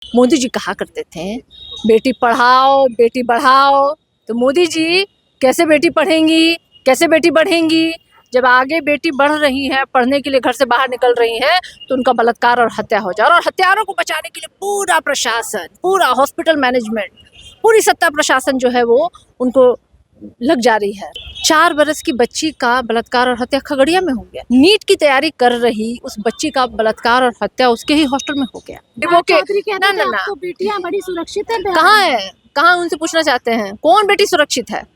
मोदी जी कहा करते थे बेटी पढ़ाओ बेटी बढ़ाओ। तो मोदी जी कैसे बेटी पढ़ेंगी, कैसे बेटी बढ़ेंगी? जब आगे बेटी बढ़ रही है, पढ़ने के लिए घर से बाहर निकल रही हैं, तो उनका बलात्कार और हत्या हो जाए। और हत्यारों को बचाने के लिए पूरा प्रशासन, पूरा हॉस्पिटल मैनेजमेंट, पूरी सत्ता प्रशासन जो है वो उनको लग जा रही है। 4 बरस की बच्ची का बलात्कार और हत्या खगड़िया में हो गया। नीट की तैयारी कर रही उस बच्ची का बलात्कार और हत्या उसके ही हॉस्टल में हो गया। वो के ना तो बेटियां बड़ी सुरक्षित है। कहाँ है, कहाँ उनसे पूछना चाहते हैं कौन बेटी सुरक्षित है?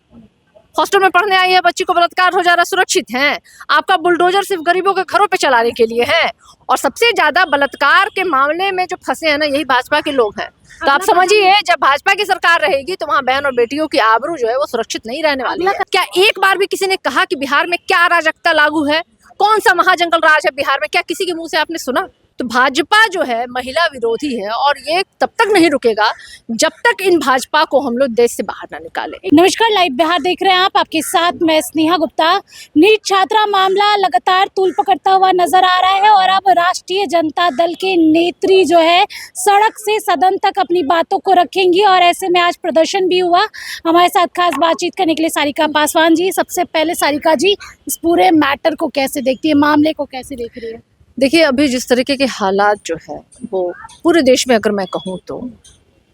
हॉस्टल में पढ़ने आई है, बच्ची को बलात्कार हो जा रहा, सुरक्षित है? आपका बुलडोजर सिर्फ गरीबों के घरों पे चलाने के लिए है। और सबसे ज्यादा बलात्कार के मामले में जो फंसे हैं ना, यही भाजपा के लोग हैं। तो आप समझिए, जब भाजपा की सरकार रहेगी तो वहाँ बहन और बेटियों की आबरू जो है वो सुरक्षित नहीं रहने वाली है। क्या एक बार भी किसी ने कहा कि बिहार में क्या अराजकता लागू है, कौन सा महाजंगल राज है बिहार में? क्या किसी के मुंह से आपने सुना? तो भाजपा जो है महिला विरोधी है, और ये तब तक नहीं रुकेगा जब तक इन भाजपा को हम लोग देश से बाहर ना निकालें। नमस्कार, लाइव बिहार देख रहे हैं आप, आपके साथ मैं स्नेहा गुप्ता। नीट छात्रा मामला लगातार तूल पकड़ता हुआ नजर आ रहा है और अब राष्ट्रीय जनता दल के नेत्री जो है सड़क से सदन तक अपनी बातों को रखेंगी, और ऐसे में आज प्रदर्शन भी हुआ। हमारे साथ खास बातचीत करने के लिए सारिका पासवान जी। सबसे पहले सारिका जी, इस पूरे मैटर को कैसे देखती है, मामले को कैसे देख रही है? देखिए, अभी जिस तरीके के हालात जो है वो पूरे देश में, अगर मैं कहूँ तो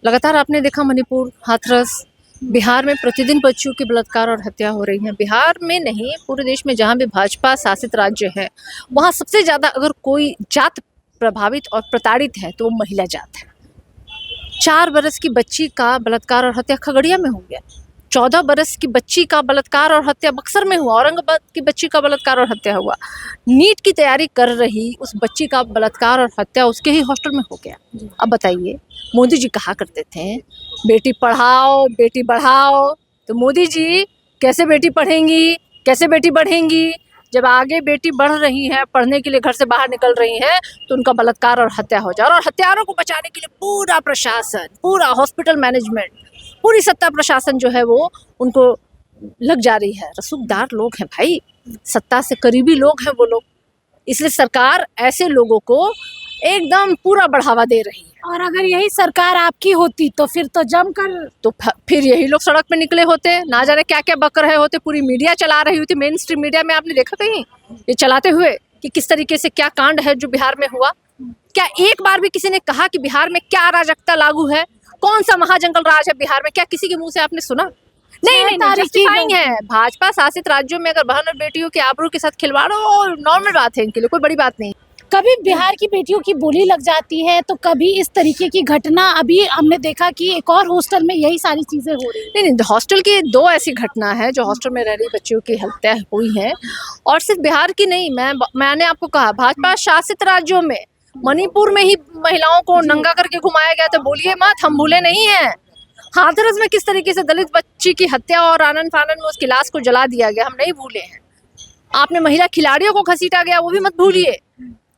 लगातार आपने देखा, मणिपुर, हाथरस, बिहार में प्रतिदिन बच्चियों की बलात्कार और हत्या हो रही है। बिहार में नहीं, पूरे देश में जहाँ भी भाजपा शासित राज्य है, वहाँ सबसे ज़्यादा अगर कोई जात प्रभावित और प्रताड़ित है तो वो महिला जात है। 4 बरस की बच्ची का बलात्कार और हत्या खगड़िया में हो गया। 14 बरस की बच्ची का बलात्कार और हत्या बक्सर में हुआ। औरंगाबाद की बच्ची का बलात्कार और हत्या हुआ। नीट की तैयारी कर रही उस बच्ची का बलात्कार और हत्या उसके ही हॉस्टल में हो गया। अब बताइए, मोदी जी कहा करते थे बेटी पढ़ाओ बेटी बढ़ाओ। तो मोदी जी कैसे बेटी पढ़ेंगी, कैसे बेटी बढ़ेंगी? जब आगे बेटी बढ़ रही है, पढ़ने के लिए घर से बाहर निकल रही हैं, तो उनका बलात्कार और हत्या हो जाए। और हत्यारों को बचाने के लिए पूरा प्रशासन, पूरा हॉस्पिटल मैनेजमेंट, पूरी सत्ता प्रशासन जो है वो उनको लग जा रही है। रसूखदार लोग हैं भाई, सत्ता से करीबी लोग हैं वो लोग, इसलिए सरकार ऐसे लोगों को एकदम पूरा बढ़ावा दे रही है। और अगर यही सरकार आपकी होती तो फिर तो जमकर, तो फिर यही लोग सड़क पे निकले होते, ना जाने क्या क्या बक रहे होते, पूरी मीडिया चला रही होती। मेन स्ट्रीम मीडिया में आपने देखा कहीं ये चलाते हुए कि किस तरीके से क्या कांड है जो बिहार में हुआ? क्या एक बार भी किसी ने कहा कि बिहार में क्या अराजकता लागू है, कौन सा महाजंगल राज है बिहार में? क्या किसी के मुंह से आपने सुना? नहीं, जस्टिफाइंग है। भाजपा शासित राज्यों में अगर बहन और बेटियों के आबरू के साथ खिलवाड़ हो, नॉर्मल बात है, इनके लिए कोई बड़ी बात नहीं। कभी बिहार की बेटियों की बोली लग जाती है तो कभी इस तरीके की घटना। अभी हमने देखा कि एक और हॉस्टल में यही सारी चीजें हो रही है। नहीं, हॉस्टल की 2 ऐसी घटना है जो हॉस्टल में रह रही बच्चियों की हत्या हुई है, और सिर्फ बिहार की नहीं। मैंने आपको कहा, भाजपा शासित राज्यों में, मणिपुर में ही महिलाओं को नंगा करके घुमाया गया। तो बोलिए मत, हम भूले नहीं हैं। हाथरस में किस तरीके से दलित बच्ची की हत्या और आनन फानन में उसकी लाश को जला दिया गया, हम नहीं भूले हैं। आपने महिला खिलाड़ियों को घसीटा गया, वो भी मत भूलिए।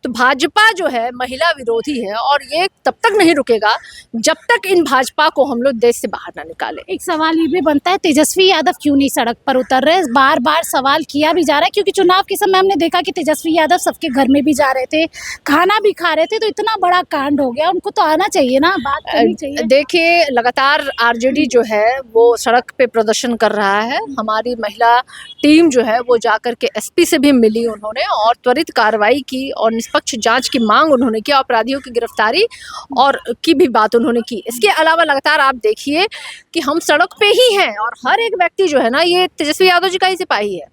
तो भाजपा जो है महिला विरोधी है, और ये तब तक नहीं रुकेगा जब तक इन भाजपा को हम लोग देश से बाहर ना निकालें। एक सवाल ये भी बनता है, तेजस्वी यादव क्यों नहीं सड़क पर उतर रहे? बार बार सवाल किया भी जा रहा है, क्योंकि चुनाव के समय हमने देखा कि तेजस्वी यादव सबके घर में भी जा रहे थे, खाना भी खा रहे थे। तो इतना बड़ा कांड हो गया, उनको तो आना चाहिए ना, बात करनी चाहिए। देखिए, लगातार आरजेडी जो है वो सड़क पे प्रदर्शन कर रहा है। हमारी महिला टीम जो है वो जाकर के एसपी से भी मिली उन्होंने, और त्वरित कार्रवाई की और निष्पक्ष जांच की मांग उन्होंने की, अपराधियों की गिरफ्तारी और की भी बात उन्होंने की। इसके अलावा लगातार आप देखिए कि हम सड़क पे ही हैं, और हर एक व्यक्ति जो है ना, ये तेजस्वी यादव जी का ही सिपाही है।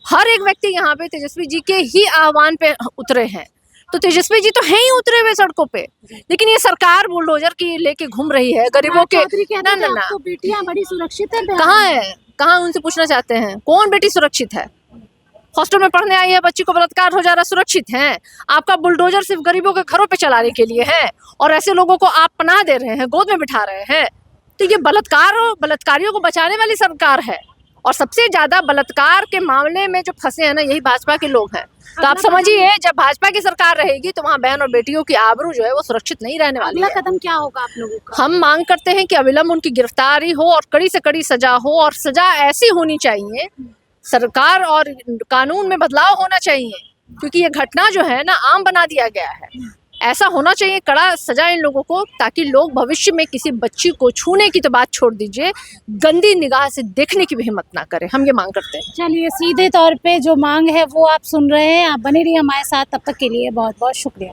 हर एक व्यक्ति यहाँ पे तेजस्वी जी के ही आह्वान पे उतरे हैं। तो तेजस्वी जी तो हैं ही उतरे हुए सड़कों पे, लेकिन ये सरकार बुलडोजर की लेके घूम रही है गरीबों के। ना, तो बेटियां बड़ी सुरक्षित है। कहाँ है, कहाँ उनसे पूछना चाहते हैं कौन बेटी सुरक्षित है? हॉस्टल में पढ़ने आई है, बच्ची को बलात्कार हो जा रहा, सुरक्षित है? आपका बुलडोजर सिर्फ गरीबों के घरों पे चलाने के लिए है, और ऐसे लोगों को आप पनाह दे रहे हैं, गोद में बिठा रहे हैं। तो ये बलात्कारियों को बचाने वाली सरकार है, और सबसे ज्यादा बलात्कार के मामले में जो फंसे हैं ना, यही भाजपा के लोग हैं। तो आप समझिए, जब भाजपा की सरकार रहेगी तो वहाँ बहन और बेटियों की आबरू जो है वो सुरक्षित नहीं रहने वाली है। अगला कदम क्या होगा आप लोगों का? हम मांग करते हैं कि अविलंब उनकी गिरफ्तारी हो, और कड़ी से कड़ी सजा हो, और सजा ऐसी होनी चाहिए, सरकार और कानून में बदलाव होना चाहिए, क्योंकि ये घटना जो है ना आम बना दिया गया है। ऐसा होना चाहिए, कड़ा सजा इन लोगों को, ताकि लोग भविष्य में किसी बच्ची को छूने की तो बात छोड़ दीजिए, गंदी निगाह से देखने की भी हिम्मत ना करें। हम ये मांग करते हैं। चलिए, सीधे तौर पे जो मांग है वो आप सुन रहे हैं। आप बने रहिए हमारे साथ, तब तक के लिए बहुत बहुत शुक्रिया।